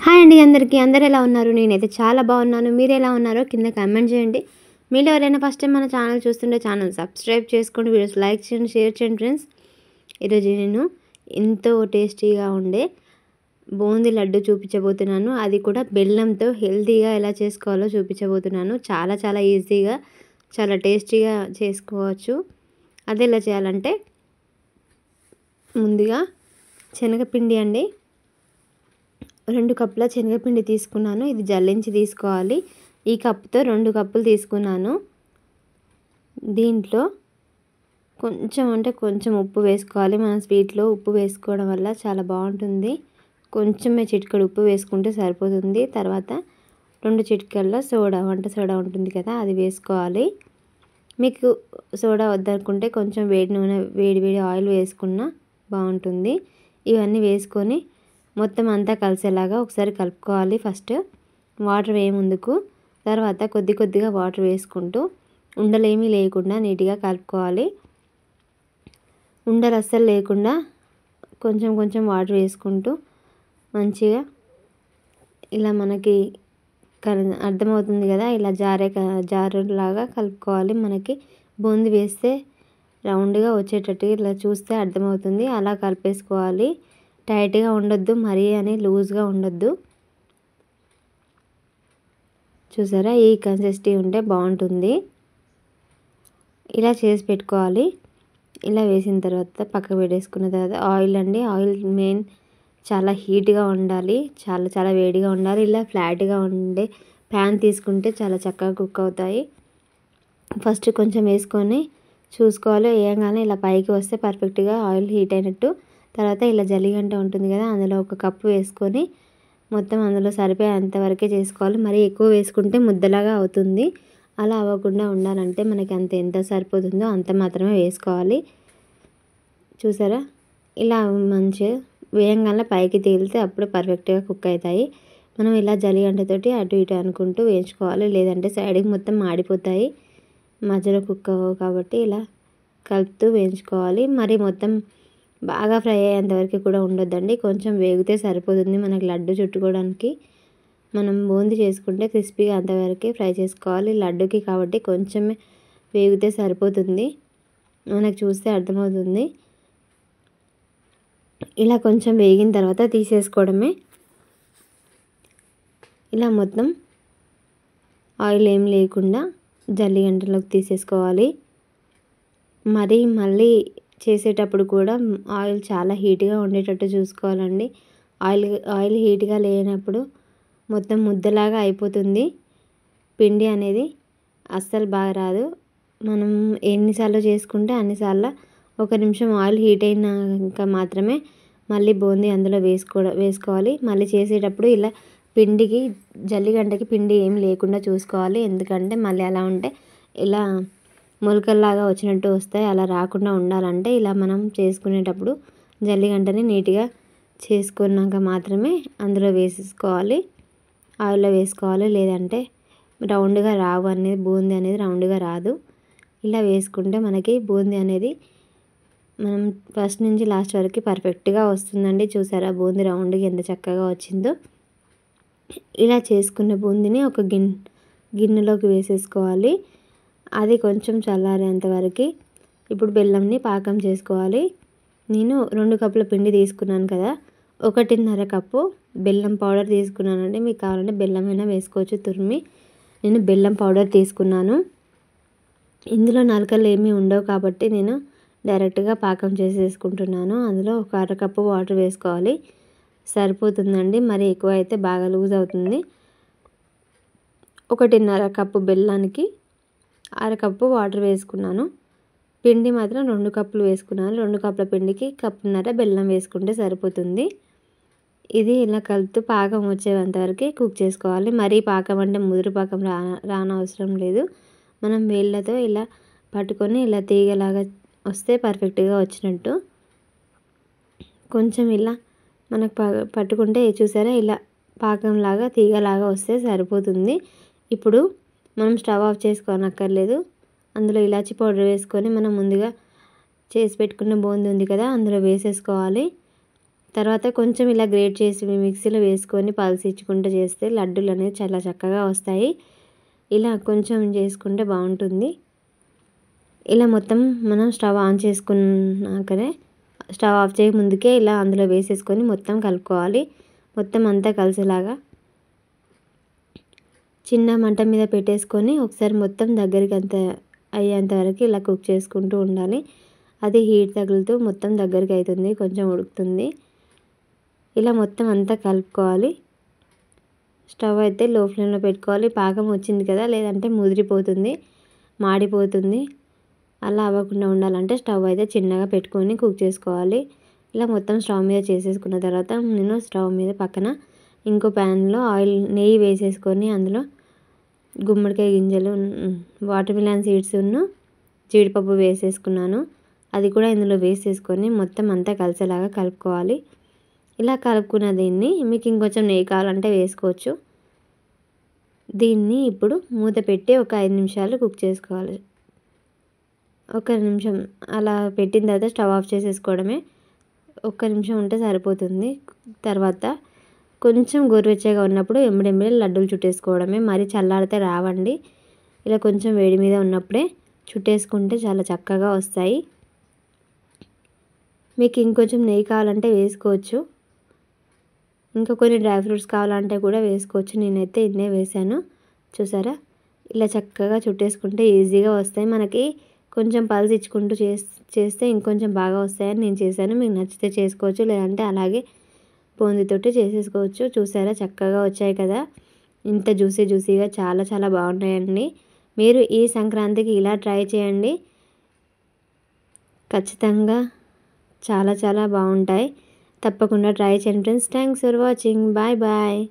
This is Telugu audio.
హాయ్ అండి అందరికీ. అందరూ ఎలా ఉన్నారు? నేనైతే చాలా బాగున్నాను. మీరు ఎలా ఉన్నారో కింద కామెంట్ చేయండి. మీరు ఎవరైనా ఫస్ట్ టైం మన ఛానల్ చూస్తుంటే ఛానల్ సబ్స్క్రైబ్ చేసుకోండి, వీడియోస్ లైక్ చేయండి, షేర్ చేయండి ఫ్రెండ్స్. ఈరోజు నేను ఎంతో టేస్టీగా ఉండే బూందీ లడ్డు చూపించబోతున్నాను. అది కూడా బెల్లంతో హెల్తీగా ఎలా చేసుకోవాలో చూపించబోతున్నాను. చాలా చాలా ఈజీగా చాలా టేస్టీగా చేసుకోవచ్చు. అది ఎలా చేయాలంటే ముందుగా శనగపిండి అండి, 2 కప్పుల శనగపిండి తీసుకున్నాను. ఇది జల్లించి తీసుకోవాలి. ఈ కప్పుతో 2 కప్పులు తీసుకున్నాను. దీంట్లో కొంచెం ఉప్పు వేసుకోవాలి. మనం స్వీట్లో ఉప్పు వేసుకోవడం వల్ల చాలా బాగుంటుంది. కొంచెమే చిటికెడు ఉప్పు వేసుకుంటే సరిపోతుంది. తర్వాత 2 చిటికెళ్ళ వంట సోడా ఉంటుంది కదా, అది వేసుకోవాలి. మీకు సోడా వద్దనుకుంటే కొంచెం వేడి ఆయిల్ వేసుకున్నా బాగుంటుంది. ఇవన్నీ వేసుకొని మొత్తం అంతా కలిసేలాగా ఒకసారి కలుపుకోవాలి. ఫస్ట్ వాటర్ వేయముందుకు, తర్వాత కొద్దిగా వాటర్ వేసుకుంటూ ఉండలేమీ లేకుండా నీట్గా కలుపుకోవాలి. ఉండలు అస్సలు లేకుండా కొంచెం వాటర్ వేసుకుంటూ మంచిగా ఇలా మనకి అర్థమవుతుంది కదా, ఇలా జారులాగా కలుపుకోవాలి. మనకి బూందీ వేస్తే రౌండ్గా వచ్చేటట్టు ఇలా చూస్తే అర్థమవుతుంది. అలా కలిపేసుకోవాలి. టైట్గా ఉండొద్దు, మరీ అని లూజ్గా ఉండొద్దు. చూసారా, ఈ కన్సిస్టెన్సీ ఉంటే బాగుంటుంది. ఇలా చేసి పెట్టుకోవాలి. ఇలా వేసిన తర్వాత పక్కకు పెట్టేసుకున్న తర్వాత ఆయిల్ అండి, ఆయిల్ మెయిన్ చాలా హీట్గా ఉండాలి, చాలా వేడిగా ఉండాలి. ఇలా ఫ్లాట్గా ఉండే ప్యాన్ తీసుకుంటే చాలా చక్కగా కుక్ అవుతాయి. ఫస్ట్ కొంచెం వేసుకొని చూసుకోవాలి. వేయగానే ఇలా పైకి వస్తే పర్ఫెక్ట్గా ఆయిల్ హీట్ అయినట్టు. తర్వాత ఇలా జల్లిగంట ఉంటుంది కదా, అందులో 1 కప్పు వేసుకొని మొత్తం అందులో సరిపోయేంత వరకే చేసుకోవాలి. మరీ ఎక్కువ వేసుకుంటే ముద్దలాగా అవుతుంది. అలా అవ్వకుండా ఉండాలంటే మనకి ఎంత సరిపోతుందో అంత మాత్రమే వేసుకోవాలి. చూసారా, ఇలా మంచిగా వేయంగానే పైకి తేలితే అప్పుడు పర్ఫెక్ట్గా కుక్ అవుతాయి. మనం ఇలా జల్లిగంటతోటి అటు ఇటు అనుకుంటూ వేయించుకోవాలి, లేదంటే సైడ్కి మొత్తం మాడిపోతాయి, మధ్యలో కుక్ అవ్వవు. కాబట్టి ఇలా కలుపుతూ వేయించుకోవాలి. మరి మొత్తం బాగా ఫ్రై అయ్యేంత వరకు కూడా ఉండొద్దండి. కొంచెం వేగితే సరిపోతుంది. మనకి లడ్డు చుట్టుకోవడానికి మనం బూందీ చేసుకుంటే క్రిస్పీగా అంతవరకే ఫ్రై చేసుకోవాలి. లడ్డుకి కాబట్టి కొంచెమే వేగితే సరిపోతుంది. మనకు చూస్తే అర్థమవుతుంది. ఇలా కొంచెం వేగిన తర్వాత తీసేసుకోవడమే. ఇలా మొత్తం ఆయిల్ ఏం లేకుండా జల్లిగంటలోకి తీసేసుకోవాలి. మళ్ళీ చేసేటప్పుడు కూడా ఆయిల్ చాలా హీట్గా ఉండేటట్టు చూసుకోవాలండి. ఆయిల్ హీట్గా లేనప్పుడు మొత్తం ముద్దలాగా అయిపోతుంది. పిండి అనేది అస్సలు బాగా రాదు. మనం ఎన్నిసార్లు చేసుకుంటే అన్నిసార్లు 1 నిమిషం ఆయిల్ హీట్ అయినాక మాత్రమే మళ్ళీ బూందీ అందులో వేసుకోవాలి. మళ్ళీ చేసేటప్పుడు ఇలా పిండికి జల్లిగంటకి పిండి ఏం లేకుండా చూసుకోవాలి. ఎందుకంటే మళ్ళీ అలా ఉంటే ఇలా మొలకల్లాగా వచ్చినట్టు వస్తాయి. అలా రాకుండా ఉండాలంటే ఇలా మనం చేసుకునేటప్పుడు జల్లిగంటని నీట్గా చేసుకున్నాక మాత్రమే అందులో వేసేసుకోవాలి, ఆయిల్లో వేసుకోవాలి. లేదంటే రౌండ్గా రావు అనేది, బూందీ అనేది రౌండ్గా రాదు. ఇలా వేసుకుంటే మనకి బూందీ అనేది మనం ఫస్ట్ నుంచి లాస్ట్ వరకు పర్ఫెక్ట్గా వస్తుందండి. చూసారా, బూందీ రౌండ్గా ఎంత చక్కగా వచ్చిందో. ఇలా చేసుకున్న బూందీని ఒక గిన్నెలోకి వేసేసుకోవాలి. అది కొంచెం చల్లారేంత వరకు ఇప్పుడు బెల్లంని పాకం చేసుకోవాలి. నేను 2 కప్పుల పిండి తీసుకున్నాను కదా, 1.5 కప్పు బెల్లం పౌడర్ తీసుకున్నానండి. మీకు కావాలంటే బెల్లమైనా వేసుకోవచ్చు తురిమి. నేను బెల్లం పౌడర్ తీసుకున్నాను. ఇందులో నలకలు ఏమీ ఉండవు కాబట్టి నేను డైరెక్ట్గా పాకం చేసేసుకుంటున్నాను. అందులో 1/2 కప్పు వాటర్ వేసుకోవాలి, సరిపోతుందండి. మరి ఎక్కువ అయితే బాగా లూజ్ అవుతుంది. 1.5 కప్పు బెల్లానికి 1/2 కప్పు వాటర్ వేసుకున్నాను. పిండి మాత్రం 2 కప్పులు వేసుకున్నాను. 2 కప్పుల పిండికి 1.5 కప్పు బెల్లం వేసుకుంటే సరిపోతుంది. ఇది ఇలా కలుపుతూ పాకం వచ్చేంతవరకు కుక్ చేసుకోవాలి. మరీ పాకం అంటే ముదురు పాకం రానవసరం లేదు. మనం వేళ్ళతో ఇలా పట్టుకొని ఇలా తీగలాగా వస్తే పర్ఫెక్ట్గా వచ్చినట్టు. కొంచెం ఇలా మనకు పట్టుకుంటే చూసారా, ఇలా పాకంలాగా తీగలాగా వస్తే సరిపోతుంది. ఇప్పుడు మనం స్టవ్ ఆఫ్ చేసుకోనక్కర్లేదు. అందులో ఇలాచీ పౌడర్ వేసుకొని మనం ముందుగా చేసి పెట్టుకున్న బూందీ ఉంది కదా, అందులో వేసేసుకోవాలి. తర్వాత కొంచెం ఇలా గ్రేట్ చేసి మిక్సీలో వేసుకొని పల్స్ ఇచ్చుకుంటూ చేస్తే లడ్డూలు అనేవి చాలా చక్కగా వస్తాయి. ఇలా కొంచెం చేసుకుంటే బాగుంటుంది. ఇలా మొత్తం మనం స్టవ్ ఆన్ చేసుకున్నాకనే స్టవ్ ఆఫ్ చేయక ముందుకే ఇలా అందులో వేసేసుకొని మొత్తం కలుపుకోవాలి. మొత్తం అంతా కలిసేలాగా చిన్న మంట మీద పెట్టేసుకొని ఒకసారి మొత్తం దగ్గరికి అంత అయ్యేంత వరకు ఇలా కుక్ చేసుకుంటూ ఉండాలి. అది హీట్ తగులుతూ మొత్తం దగ్గరికి అవుతుంది, కొంచెం ఉడుకుతుంది. ఇలా మొత్తం అంతా కలుపుకోవాలి. స్టవ్ అయితే లో ఫ్లేమ్లో పెట్టుకోవాలి. పాకం వచ్చింది కదా, లేదంటే ముదిరిపోతుంది, మాడిపోతుంది. అలా అవ్వకుండా ఉండాలంటే స్టవ్ అయితే చిన్నగా పెట్టుకొని కుక్ చేసుకోవాలి. ఇలా మొత్తం స్టవ్ మీద చేసేసుకున్న తర్వాత నేను స్టవ్ మీద పక్కన ఇంకో ప్యాన్లో నెయ్యి వేసేసుకొని అందులో గుమ్మడికాయ గింజలు, వాటర్ మిలన్ సీడ్స్, జీడిపప్పు వేసేసుకున్నాను. అది కూడా ఇందులో వేసేసుకొని మొత్తం అంతా కలిసేలాగా కలుపుకోవాలి. ఇలా కలుపుకున్న దీన్ని మీకు ఇంకొంచెం నెయ్యి కావాలంటే వేసుకోవచ్చు. దీన్ని ఇప్పుడు మూత పెట్టి ఒక 5 నిమిషాలు కుక్ చేసుకోవాలి. 1 నిమిషం అలా పెట్టిన తర్వాత స్టవ్ ఆఫ్ చేసేసుకోవడమే. 1 నిమిషం ఉంటే సరిపోతుంది. తర్వాత కొంచెం గోరువెచ్చగా ఉన్నప్పుడు ఎంబడెంబడే లడ్డూలు చుట్టేసుకోవడమే. మరి చల్లారితే రావండి. ఇలా కొంచెం వేడి మీద ఉన్నప్పుడే చుట్టేసుకుంటే చాలా చక్కగా వస్తాయి. మీకు ఇంకొంచెం నెయ్యి కావాలంటే వేసుకోవచ్చు. ఇంకా కొన్ని డ్రై ఫ్రూట్స్ కావాలంటే కూడా వేసుకోవచ్చు. నేనైతే ఇన్నే వేసాను. చూసారా, ఇలా చక్కగా చుట్టేసుకుంటే ఈజీగా వస్తాయి. మనకి కొంచెం పల్స్ ఇచ్చుకుంటూ చేస్తే ఇంకొంచెం బాగా వస్తాయని నేను చేశాను. మీకు నచ్చితే చేసుకోవచ్చు, లేదంటే అలాగే బూందీతోటి చేసేసుకోవచ్చు. చూసారా, చక్కగా వచ్చాయి కదా, ఇంత జ్యూసీగా చాలా చాలా బాగున్నాయండి. మీరు ఈ సంక్రాంతికి ఇలా ట్రై చేయండి, ఖచ్చితంగా చాలా చాలా బాగుంటాయి. తప్పకుండా ట్రై చేయండి friends. Thanks for watching. Bye bye.